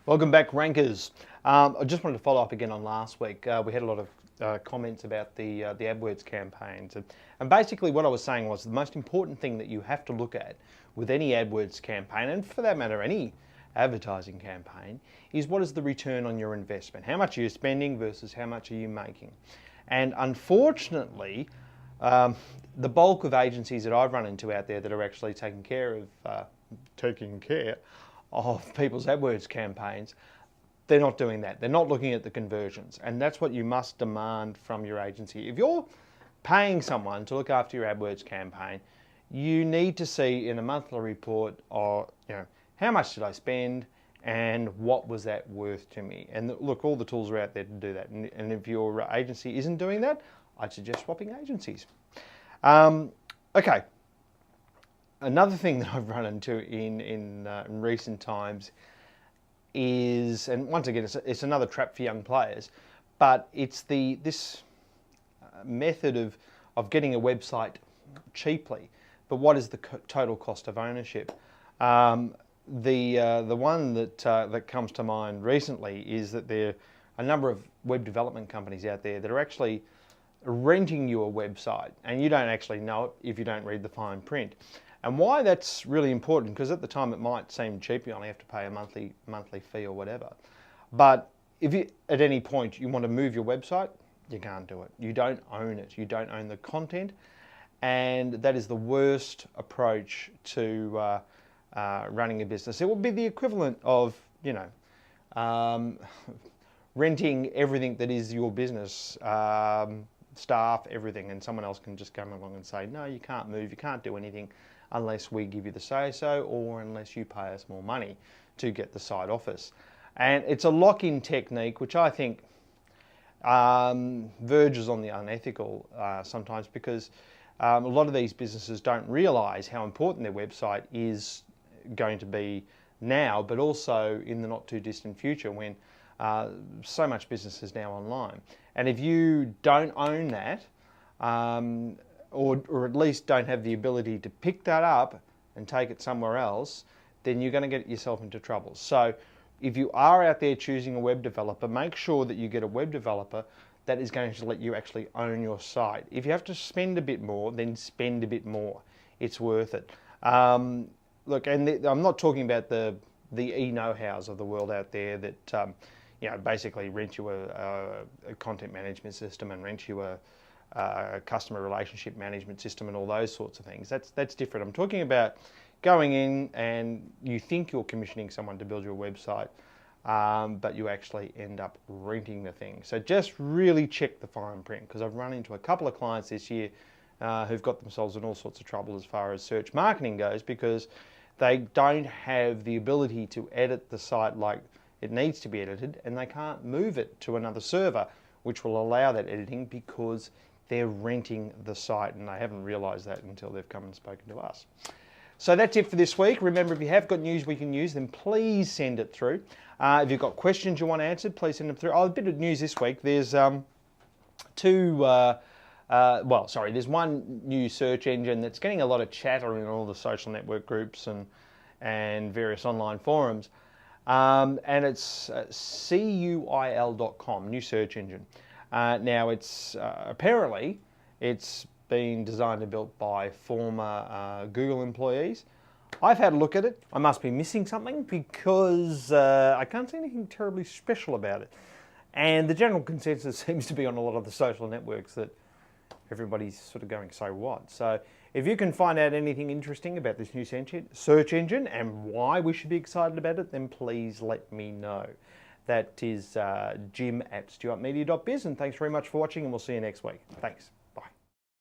Welcome back, Rankers. I just wanted to follow up again on last week. We had a lot of comments about the AdWords campaigns. And basically what I was saying was the most important thing that you have to look at with any AdWords campaign, and for that matter, any advertising campaign, is what is the return on your investment? How much are you spending versus how much are you making? And unfortunately, the bulk of agencies that I've run into out there that are actually taking care of people's AdWords campaigns, they're not doing that. They're not looking at the conversions, and that's what you must demand from your agency. If you're paying someone to look after your AdWords campaign, you need to see in a monthly report, or how much did I spend, and what was that worth to me? And look, all the tools are out there to do that. And if your agency isn't doing that, I'd suggest swapping agencies. Okay. Another thing that I've run into in recent times is, and once again, it's another trap for young players, but it's this method of getting a website cheaply. But what is the total cost of ownership? The one that comes to mind recently is that there are a number of web development companies out there that are actually renting you a website, and you don't actually know it if you don't read the fine print. And why that's really important, because at the time it might seem cheap, you only have to pay a monthly fee or whatever. But if you, at any point you want to move your website, you can't do it. You don't own it. You don't own the content. And that is the worst approach to running a business. It would be the equivalent of, renting everything that is your business, staff, everything, and someone else can just come along and say, no, you can't move, you can't do anything unless we give you the say-so, or unless you pay us more money to get the site off us. And it's a lock-in technique, which I think verges on the unethical sometimes, because a lot of these businesses don't realise how important their website is going to be now, but also in the not too distant future, when so much business is now online. And if you don't own that, or at least don't have the ability to pick that up and take it somewhere else, then you're going to get yourself into trouble. So if you are out there choosing a web developer, make sure that you get a web developer that is going to let you actually own your site. If you have to spend a bit more, then spend a bit more. It's worth it. Look, and I'm not talking about the e-know-hows of the world out there that basically rent you a content management system and rent you a customer relationship management system and all those sorts of things. That's different. I'm talking about going in and you think you're commissioning someone to build your website, but you actually end up renting the thing. So just really check the fine print, because I've run into a couple of clients this year who've got themselves in all sorts of trouble as far as search marketing goes, because they don't have the ability to edit the site like it needs to be edited, and they can't move it to another server which will allow that editing, because they're renting the site, and they haven't realised that until they've come and spoken to us. So that's it for this week. Remember, if you have got news we can use, then please send it through. If you've got questions you want answered, please send them through. A bit of news this week. There's there's one new search engine that's getting a lot of chatter in all the social network groups and various online forums. And it's CUIL.com, new search engine. Now, it's apparently it's been designed and built by former Google employees. I've had a look at it. I must be missing something, because I can't see anything terribly special about it. And the general consensus seems to be on a lot of the social networks that everybody's sort of going, so what? So if you can find out anything interesting about this new search engine and why we should be excited about it, then please let me know. That is Jim at stuartmedia.biz, and thanks very much for watching, and we'll see you next week. Thanks.